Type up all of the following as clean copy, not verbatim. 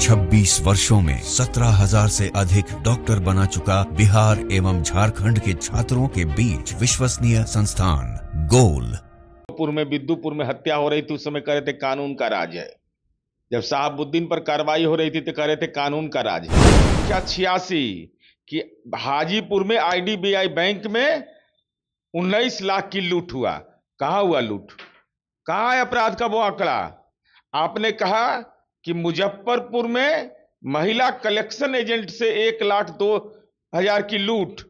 26 वर्षों में 17,000 से अधिक डॉक्टर बना चुका बिहार एवं झारखंड के छात्रों के बीच विश्वसनीय संस्थान गोल। में बिद्दुपुर में हत्या हो रही थी, उस समय कह रहे थे कानून का राज है। जब शहाबुद्दीन पर कार्रवाई हो रही थी तो कह रहे थे कानून का राज है। क्या 86 कि हाजीपुर में आईडीबीआई बैंक में 19 लाख की लूट हुआ। कहां हुआ लूट, कहां है अपराध का वो आंकड़ा। आपने कहा कि मुजफ्फरपुर में महिला कलेक्शन एजेंट से 1,02,000 की लूट।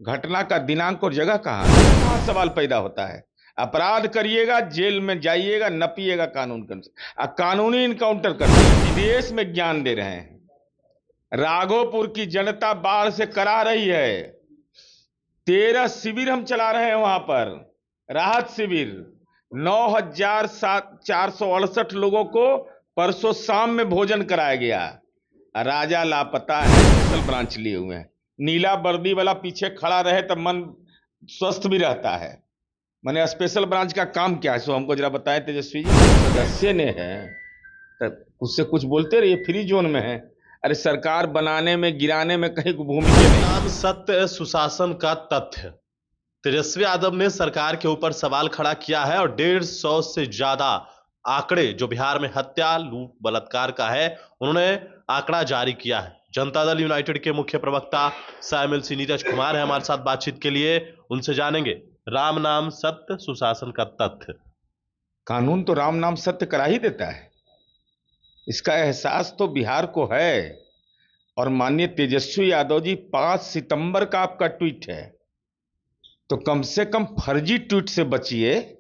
घटना का दिनांक और जगह कहां है? कहां सवाल पैदा होता है। अपराध करिएगा जेल में जाइएगा, न पिएगा कानून के अनुसार, कानूनी इनकाउंटर करते हैं। विदेश में ज्ञान दे रहे हैं। राघोपुर की जनता बाढ़ से करा रही है। 13 शिविर हम चला रहे हैं वहां पर, राहत शिविर। 9,468 लोगों को परसों शाम में भोजन कराया गया। राजा लापता है, स्पेशल ब्रांच लिए हुए हैं। नीला वर्दी वाला पीछे खड़ा रहे तब मन स्वस्थ भी रहता है। मैंने स्पेशल ब्रांच का काम क्या है सो हमको जरा बताएं तेजस्वी जी। सदस्य ने है तब उससे कुछ बोलते रहिए, फ्री जोन में है। अरे सरकार बनाने में गिराने में कहीं भूमिका नहीं। नाम सत्य सुशासन का तथ्य। तेजस्वी यादव ने सरकार के ऊपर सवाल खड़ा किया है और 150 से ज्यादा आंकड़े जो बिहार में हत्या लूट बलात्कार का है उन्होंने आंकड़ा जारी किया है। जनता दल यूनाइटेड के मुख्य प्रवक्ता SAMLC नीरज कुमार है हमारे साथ बातचीत के लिए, उनसे जानेंगे राम नाम सत्य सुशासन का तथ्य। कानून तो राम नाम सत्य करा ही देता है, इसका एहसास तो बिहार को है। और माननीय तेजस्वी यादव जी, 5 सितंबर का आपका ट्वीट है, तो कम से कम फर्जी ट्वीट से बचिए।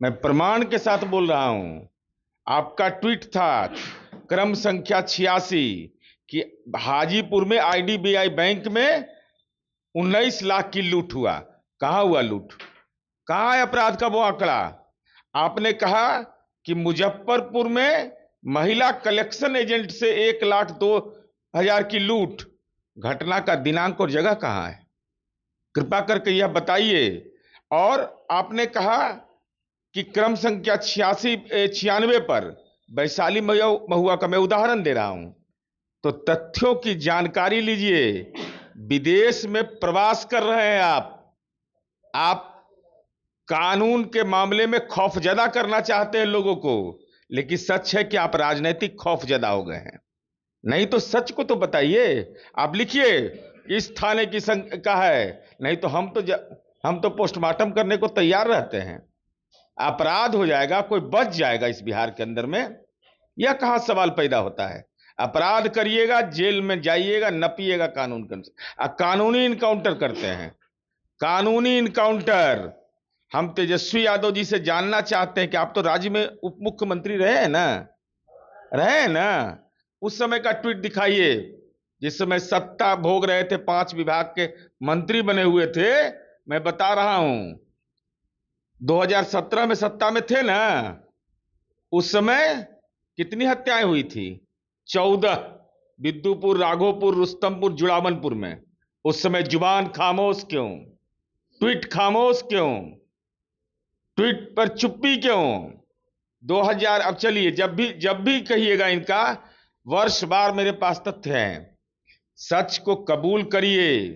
मैं प्रमाण के साथ बोल रहा हूं। आपका ट्वीट था क्रम संख्या 86 कि हाजीपुर में आईडीबीआई बैंक में 19 लाख की लूट हुआ। कहां हुआ लूट, कहां है अपराध का वो आंकड़ा। आपने कहा कि मुजफ्फरपुर में महिला कलेक्शन एजेंट से 1,02,000 की लूट। घटना का दिनांक और जगह कहां है, कृपा करके यह बताइए। और आपने कहा कि क्रम संख्या 96 पर वैशाली महुआ का मैं उदाहरण दे रहा हूं। तो तथ्यों की जानकारी लीजिए। विदेश में प्रवास कर रहे हैं आप कानून के मामले में खौफजदा करना चाहते हैं लोगों को, लेकिन सच है कि आप राजनीतिक खौफजदा हो गए हैं। नहीं तो सच को तो बताइए। आप लिखिए इस थाने की का है, नहीं तो हम तो पोस्टमार्टम करने को तैयार रहते हैं। अपराध हो जाएगा, कोई बच जाएगा इस बिहार के अंदर में। यह कहां सवाल पैदा होता है। अपराध करिएगा जेल में जाइएगा, न पिएगा कानून के अनुसार, कानूनी इनकाउंटर करते हैं। कानूनी इनकाउंटर। हम तेजस्वी यादव जी से जानना चाहते हैं कि आप तो राज्य में उप मुख्यमंत्री रहे हैं ना। उस समय का ट्वीट दिखाइए जिस समय सत्ता भोग रहे थे, 5 विभाग के मंत्री बने हुए थे। मैं बता रहा हूं 2017 में सत्ता में थे ना, उस समय कितनी हत्याएं हुई थी? 14। बिद्दुपुर, राघोपुर, रुस्तमपुर, जुड़ावनपुर में। उस समय जुबान खामोश क्यों, ट्वीट खामोश क्यों, ट्वीट पर चुप्पी क्यों? 2000। अब चलिए जब भी कहिएगा इनका वर्षवार मेरे पास तथ्य हैं। सच को कबूल करिए।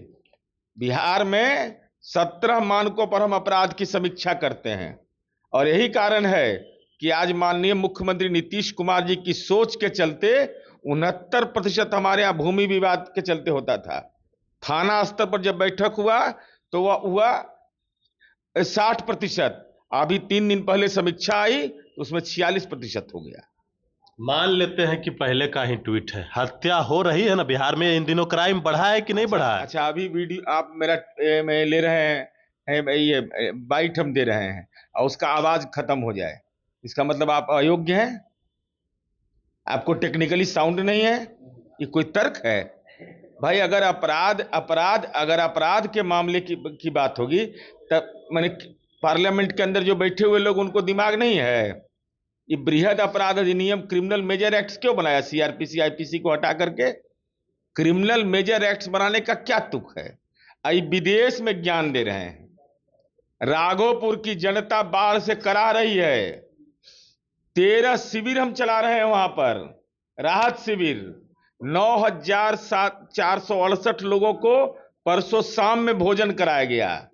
बिहार में 17 मानकों पर हम अपराध की समीक्षा करते हैं और यही कारण है कि आज माननीय मुख्यमंत्री नीतीश कुमार जी की सोच के चलते 69% हमारे यहां भूमि विवाद के चलते होता था। थाना स्तर पर जब बैठक हुआ तो वह हुआ 60%। अभी 3 दिन पहले समीक्षा आई तो उसमें 46% हो गया। मान लेते हैं कि पहले का ही ट्वीट है, हत्या हो रही है ना बिहार में इन दिनों, क्राइम बढ़ा है कि नहीं बढ़ा है? अच्छा अभी वीडियो आप मेरा में ले रहे हैं, ये बाइट हम दे रहे हैं और उसका आवाज खत्म हो जाए, इसका मतलब आप अयोग्य हैं, आपको टेक्निकली साउंड नहीं है। ये कोई तर्क है भाई? अगर अपराध के मामले की बात होगी तब मैंने पार्लियामेंट के अंदर जो बैठे हुए लोग उनको दिमाग नहीं है। ये बृहद अपराध अधिनियम क्रिमिनल मेजर एक्ट क्यों बनाया? CRPC IPC को हटा करके क्रिमिनल मेजर एक्ट बनाने का क्या तुक है? आई विदेश में ज्ञान दे रहे हैं। राघोपुर की जनता बाढ़ से करा रही है। 13 शिविर हम चला रहे हैं वहां पर, राहत शिविर 9,468 लोगों को परसों शाम में भोजन कराया गया।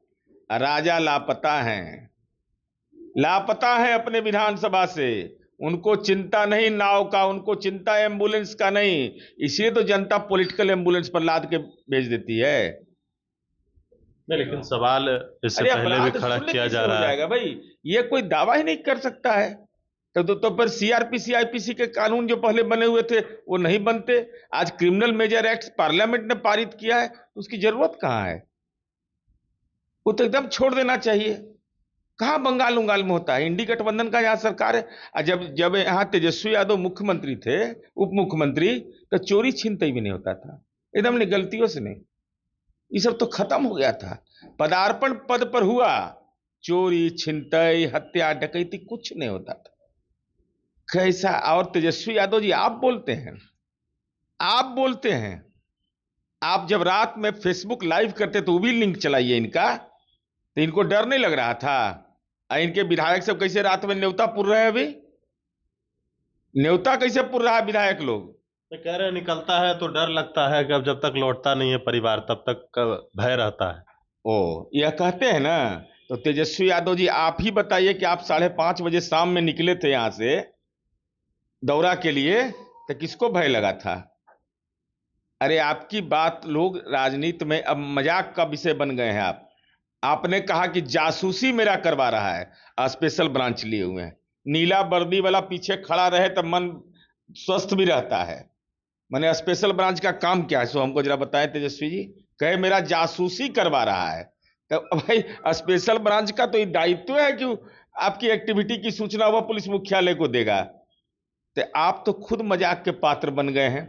राजा लापता हैं अपने विधानसभा से। उनको चिंता नहीं नाव का, उनको चिंता एम्बुलेंस का नहीं। इसलिए तो जनता पॉलिटिकल एम्बुलेंस पर लाद के भेज देती है। नहीं, लेकिन सवाल इससे अरे पहले भी अपराध खड़ा शून्य किया कैसे जा हो रहा है। जाएगा भाई? ये कोई दावा ही नहीं कर सकता है। तो पर सीआरपीसी आईपीसी के कानून जो पहले बने हुए थे वो नहीं बनते। आज क्रिमिनल मेजर एक्ट पार्लियामेंट ने पारित किया है, तो उसकी जरूरत कहां है? वो तो एकदम छोड़ देना चाहिए। कहां बंगाल उंगाल में होता है? इंडी गठबंधन का यहाँ सरकार है। और जब जब यहाँ तेजस्वी यादव मुख्यमंत्री थे, उप मुख्यमंत्री, तो चोरी छिनतई भी नहीं होता था, एकदम नहीं, गलतियों से नहीं। ये सब तो खत्म हो गया था। पदार्पण पद पर हुआ, चोरी छिनतई हत्या डकैती कुछ नहीं होता था। कैसा? और तेजस्वी यादव जी आप बोलते हैं, आप जब रात में फेसबुक लाइव करते तो वो भी लिंक चलाइए इनका, तो इनको डर नहीं लग रहा था? इनके विधायक सब कैसे रात में न्योता पुर रहे हैं? अभी न्योता कैसे पुर रहा है विधायक लोग? तो कह रहे निकलता है तो डर लगता है कि अब जब तक लौटता नहीं है परिवार तब तक का भय रहता है। यह कहते हैं ना। तो तेजस्वी यादव जी आप ही बताइए कि आप 5:30 बजे शाम में निकले थे यहां से दौरा के लिए, तो किसको भय लगा था? अरे आपकी बात लोग राजनीति में अब मजाक का विषय बन गए हैं। आपने कहा कि जासूसी मेरा करवा रहा है, स्पेशल ब्रांच लिए हुए हैं। नीला वर्दी वाला पीछे खड़ा रहे तब मन स्वस्थ भी रहता है। मैंने स्पेशल ब्रांच का काम क्या है, सो हमको जरा बताएं तेजस्वी जी। कहे मेरा जासूसी करवा रहा है, तो भाई स्पेशल ब्रांच का तो ये दायित्व है कि आपकी एक्टिविटी की सूचना वह पुलिस मुख्यालय को देगा। तो आप तो खुद मजाक के पात्र बन गए हैं।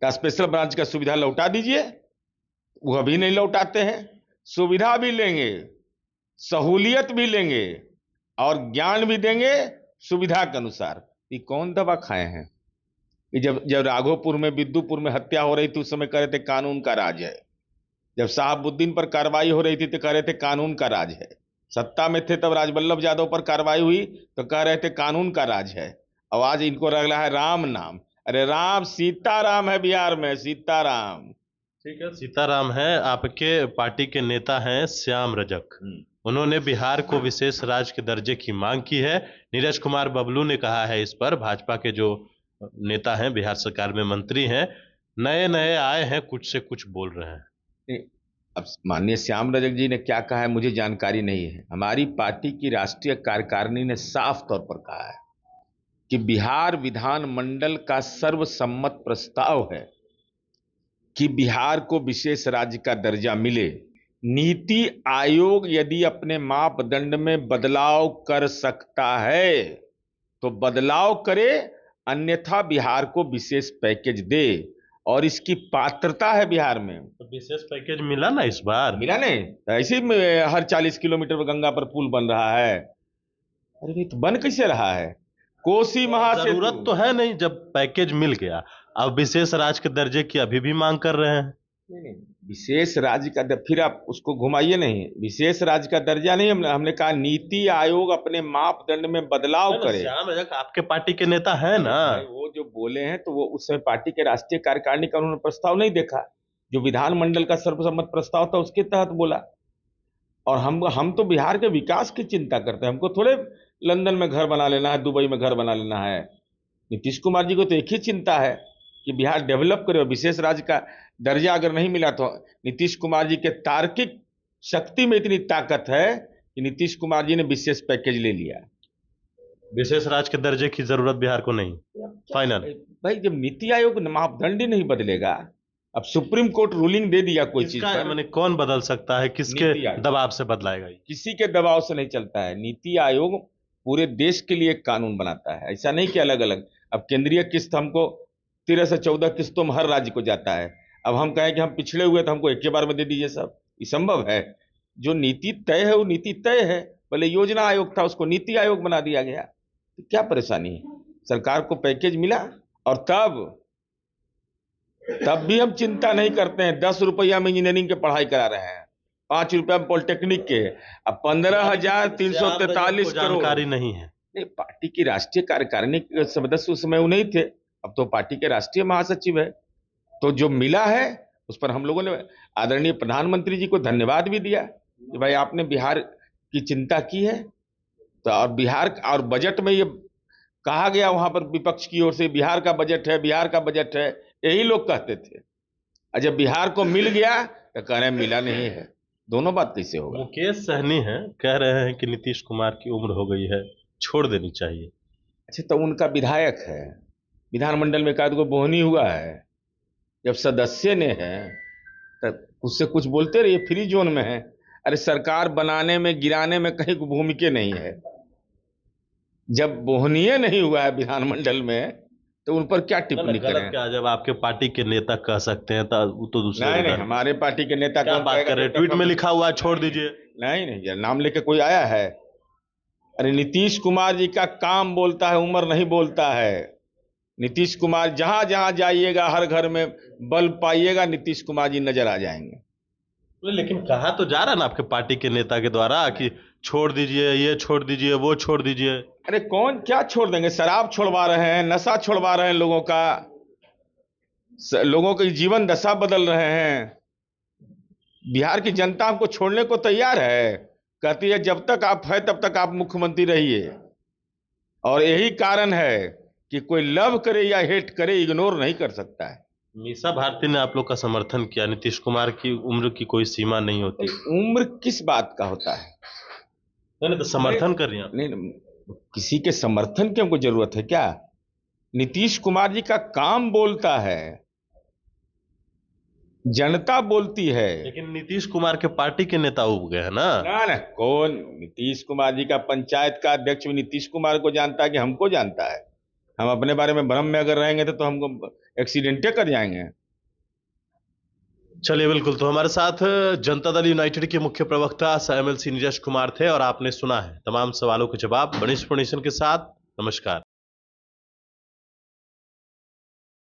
तो स्पेशल ब्रांच का सुविधा लौटा दीजिए, वह भी नहीं लौटाते हैं। सुविधा भी लेंगे, सहूलियत भी लेंगे और ज्ञान भी देंगे सुविधा के अनुसार। ये कौन दवा खाए हैं? जब जब राघोपुर में विद्युपुर में हत्या हो रही थी उस समय कह रहे थे कानून का राज है। जब साहबुद्दीन पर कार्रवाई हो रही थी तो कह रहे थे कानून का राज है। सत्ता में थे तब राजवल्लभ यादव पर कार्रवाई हुई तो कह रहे थे कानून का राज है। और आज इनको लग रहा है राम नाम। अरे राम सीताराम है बिहार में, सीताराम। ठीक है, सीताराम है। आपके पार्टी के नेता हैं श्याम रजक, उन्होंने बिहार को विशेष राज्य के दर्जे की मांग की है। नीरज कुमार बबलू ने कहा है इस पर। भाजपा के जो नेता हैं, बिहार सरकार में मंत्री हैं, नए आए हैं, कुछ से कुछ बोल रहे हैं। अब माननीय श्याम रजक जी ने क्या कहा है मुझे जानकारी नहीं है। हमारी पार्टी की राष्ट्रीय कार्यकारिणी ने साफ तौर पर कहा है कि बिहार विधानमंडल का सर्वसम्मत प्रस्ताव है कि बिहार को विशेष राज्य का दर्जा मिले। नीति आयोग यदि अपने मापदंड में बदलाव कर सकता है तो बदलाव करे, अन्यथा बिहार को विशेष पैकेज दे। और इसकी पात्रता है बिहार में। तो विशेष पैकेज मिला ना इस बार? मिला नहीं? ऐसे ही हर 40 किलोमीटर पर गंगा पर पुल बन रहा है। अरे भाई तो बन कैसे रहा है? कोसी महासेतु जरूरत तो है नहीं, जब पैकेज मिल गया। अब विशेष राज्य के दर्जे की अभी भी मांग कर रहे हैं। नहीं, विशेष राज्य का फिर आप उसको घुमाइए नहीं। विशेष राज्य का दर्जा नहीं, हमने कहा नीति आयोग अपने मापदंड में बदलाव करे। श्याम रजक आपके पार्टी के नेता है ना? वो जो बोले हैं तो वो उस समय पार्टी के राष्ट्रीय कार्यकारिणी का उन्होंने प्रस्ताव नहीं देखा। जो विधानमंडल का सर्वसम्मत प्रस्ताव था उसके तहत बोला। और हम तो बिहार के विकास की चिंता करते हैं। हमको थोड़े लंदन में घर बना लेना है, दुबई में घर बना लेना है। नीतीश कुमार जी को तो एक ही चिंता है कि बिहार डेवलप करे। विशेष राज्य का दर्जा अगर नहीं मिला तो नीतीश कुमार जी के तार्किक शक्ति में इतनी ताकत है कि नीतीश कुमार जी ने विशेष पैकेज ले लिया। विशेष राज्य के दर्जे की जरूरत बिहार को नहीं, फाइनल। भाई जब नीति आयोग मापदंड ही नहीं बदलेगा, अब सुप्रीम कोर्ट रूलिंग दे दिया कोई चीज पर, मैंने कौन बदल सकता है? किसके दबाव से बदलाएगा? किसी के दबाव से नहीं चलता है। नीति आयोग पूरे देश के लिए कानून बनाता है, ऐसा नहीं कि अलग अलग। अब केंद्रीय किस्त हमको 13 से 14 किस्तों में हर राज्य को जाता है। अब हम कहें कि हम पिछड़े हुए तो हमको एक के बार में दे दीजिए सब, ये संभव है? जो नीति तय है वो नीति तय है। पहले योजना आयोग था, उसको नीति आयोग बना दिया गया। तो क्या परेशानी है? सरकार को पैकेज मिला और तब भी हम चिंता नहीं करते हैं। 10 रुपया में इंजीनियरिंग की पढ़ाई करा रहे हैं, 5 रुपया में पॉलिटेक्निक के। अब 15,343 करोड़। जानकारी नहीं है। नहीं, पार्टी की राष्ट्रीय कार्यकारिणी के सदस्य उस समय वो नहीं थे। अब तो पार्टी के राष्ट्रीय महासचिव है। तो जो मिला है उस पर हम लोगों ने आदरणीय प्रधानमंत्री जी को धन्यवाद भी दिया कि भाई आपने बिहार की चिंता की है। तो और बिहार और बजट में ये कहा गया वहां पर विपक्ष की ओर से बिहार का बजट है, बिहार का बजट है, यही लोग कहते थे। और जब बिहार को मिल गया तो कह रहे हैं मिला नहीं है। दोनों बात कैसे होगा? मुकेश सहनी है, कह रहे हैं कि नीतीश कुमार की उम्र हो गई है, छोड़ देनी चाहिए। अच्छा, तो उनका विधायक है, विधानमंडल में एकाध को बोहनी हुआ है, जब सदस्य ने है तब उससे कुछ बोलते रहिए, फ्री जोन में है। अरे सरकार बनाने में गिराने में कहीं को भूमिका नहीं है। जब बोहनीय नहीं हुआ है विधानमंडल में तो उन पर क्या टिप्पणी गलत करें? क्या, जब आपके पार्टी के नेता कह सकते हैं तो वो तो दूसरे नहीं नहीं, हमारे पार्टी के नेता क्या कौन बात कहेगा? कर रहे हैं? ट्वीट में लिखा हुआ है छोड़ दीजिए। नहीं नहीं, ये नाम लेके कोई आया है? अरे नीतीश कुमार जी का काम बोलता है, उम्र नहीं बोलता है। नीतीश कुमार जहां जहां जाइएगा हर घर में बल्ब पाइएगा, नीतीश कुमार जी नजर आ जाएंगे। लेकिन कहा तो जा रहा है ना आपके पार्टी के नेता के द्वारा कि छोड़ दीजिए, ये छोड़ दीजिए, वो छोड़ दीजिए। अरे कौन क्या छोड़ देंगे? शराब छोड़वा रहे हैं, नशा छोड़वा रहे हैं लोगों का, लोगों की जीवन दशा बदल रहे हैं। बिहार की जनता हमको छोड़ने को तैयार है, कहती है जब तक आप है तब तक आप मुख्यमंत्री रहिए। और यही कारण है कि कोई लव करे या हेट करे, इग्नोर नहीं कर सकता है। मीसा भारती ने आप लोग का समर्थन किया, नीतीश कुमार की उम्र की कोई सीमा नहीं होती। उम्र किस बात का होता है? नहीं तो समर्थन कर रही हैं। नहीं, किसी के समर्थन की हमको जरूरत है क्या? नीतीश कुमार जी का काम बोलता है, जनता बोलती है। लेकिन नीतीश कुमार के पार्टी के नेता उब गए हैं ना। ना ना, कौन? नीतीश कुमार जी का पंचायत का अध्यक्ष भी नीतीश कुमार को जानता है कि हमको जानता है? हम अपने बारे में भ्रम में अगर रहेंगे तो हमको एक्सीडेंटे कर जाएंगे। चलिए बिल्कुल। तो हमारे साथ जनता दल यूनाइटेड के मुख्य प्रवक्ता एमएलसी नीरज कुमार थे और आपने सुना है तमाम सवालों के जवाब मनीष पुणेशन के साथ। नमस्कार।